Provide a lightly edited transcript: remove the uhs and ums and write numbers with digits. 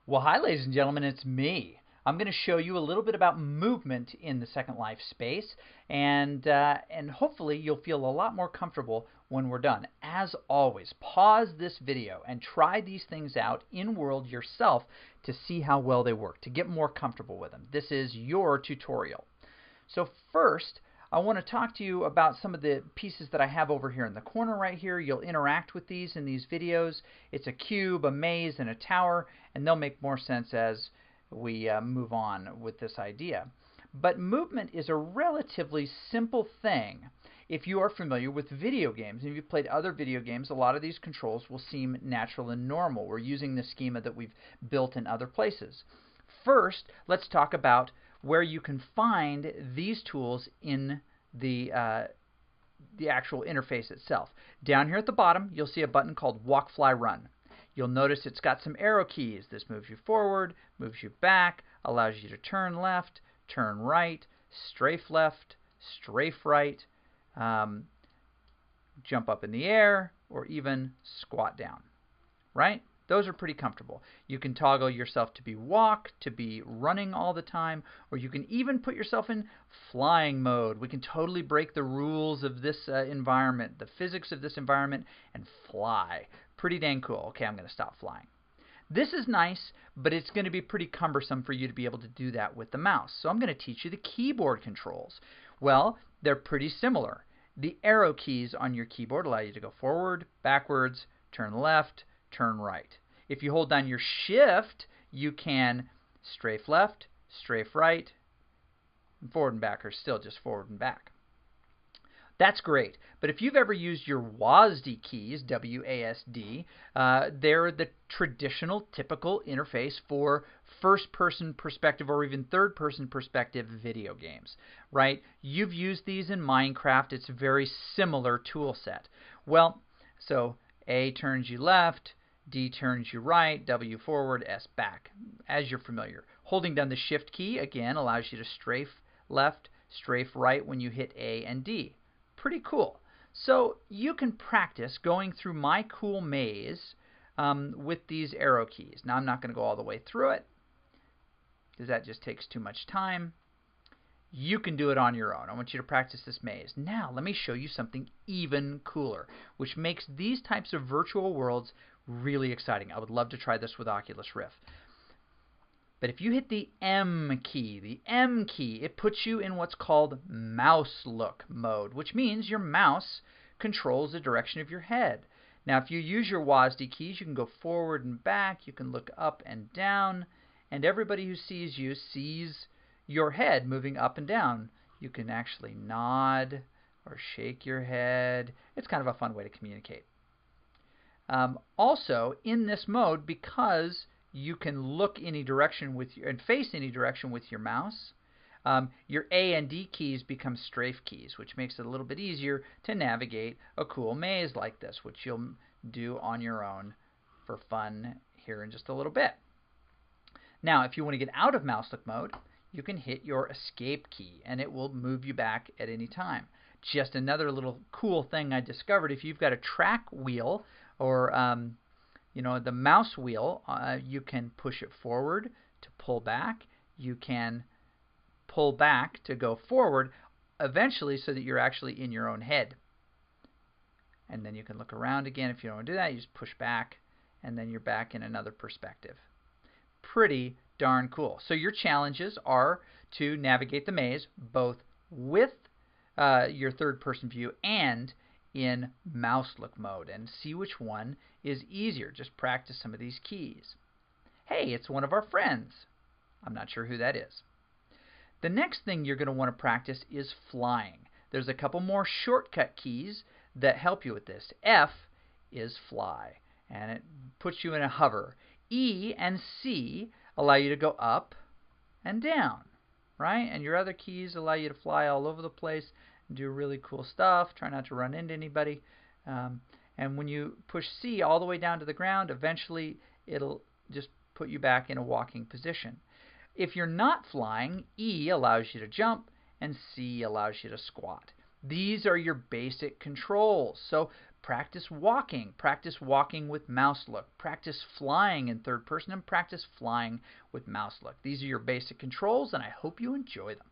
Well, hi, ladies and gentlemen, it's me. I'm going to show you a little bit about movement in the Second Life space, and hopefully you'll feel a lot more comfortable when we're done. As always, pause this video and try these things out in world yourself to see how well they work, to get more comfortable with them. This is your tutorial. So first, I want to talk to you about some of the pieces that I have over here in the corner right here. You'll interact with these in these videos. It's a cube, a maze, and a tower, and they'll make more sense as we move on with this idea. But movement is a relatively simple thing. If you are familiar with video games, and if you've played other video games, a lot of these controls will seem natural and normal. We're using the schema that we've built in other places. First, let's talk about where you can find these tools in the actual interface itself. Down here at the bottom, you'll see a button called Walk, Fly, Run. You'll notice it's got some arrow keys. This moves you forward, moves you back, allows you to turn left, turn right, strafe left, strafe right, jump up in the air, or even squat down, right? Those are pretty comfortable. You can toggle yourself to be walk, to be running all the time, or you can even put yourself in flying mode. We can totally break the rules of this environment, the physics of this environment, and fly. Pretty dang cool. Okay, I'm going to stop flying. This is nice, but it's going to be pretty cumbersome for you to be able to do that with the mouse. So I'm going to teach you the keyboard controls. Well, they're pretty similar. The arrow keys on your keyboard allow you to go forward, backwards, turn left, turn right. If you hold down your shift, you can strafe left, strafe right, and forward and back, or still just forward and back. That's great. But if you've ever used your WASD keys, W-A-S-D, they're the traditional, typical interface for first-person perspective or even third-person perspective video games, right? You've used these in Minecraft. It's a very similar tool set. Well, so A turns you left, D turns you right, W forward, S back, as you're familiar. Holding down the Shift key, again, allows you to strafe left, strafe right when you hit A and D. Pretty cool. So you can practice going through my cool maze with these arrow keys. Now I'm not going to go all the way through it because that just takes too much time. You can do it on your own. I want you to practice this maze. Now let me show you something even cooler, which makes these types of virtual worlds really exciting. I would love to try this with Oculus Rift. But if you hit the M key, it puts you in what's called mouse look mode, which means your mouse controls the direction of your head. Now, if you use your WASD keys, you can go forward and back, you can look up and down, and everybody who sees you sees your head moving up and down. You can actually nod or shake your head. It's kind of a fun way to communicate. Also, in this mode, because you can look any direction with and face any direction with your mouse, your A and D keys become strafe keys, which makes it a little bit easier to navigate a cool maze like this, which you'll do on your own for fun here in just a little bit. Now, if you want to get out of mouse look mode, you can hit your escape key, and it will move you back at any time. Just another little cool thing I discovered: if you've got a track wheel or the mouse wheel, you can push it forward to pull back. You can pull back to go forward, eventually so that you're actually in your own head. And then you can look around again. If you don't want to do that, you just push back, and then you're back in another perspective. Pretty darn cool. So your challenges are to navigate the maze both with your third-person view and in mouse look mode, and see which one is easier. Just practice some of these keys. Hey, it's one of our friends. I'm not sure who that is. The next thing you're going to want to practice is flying. There's a couple more shortcut keys that help you with this. F is fly, and it puts you in a hover. E and C allow you to go up and down, right? And your other keys allow you to fly all over the place and do really cool stuff. Try not to run into anybody. And when you push C all the way down to the ground, eventually it'll just put you back in a walking position. If you're not flying, E allows you to jump and C allows you to squat. These are your basic controls. So Practice walking with mouse look, practice flying in third person, and practice flying with mouse look. These are your basic controls, and I hope you enjoy them.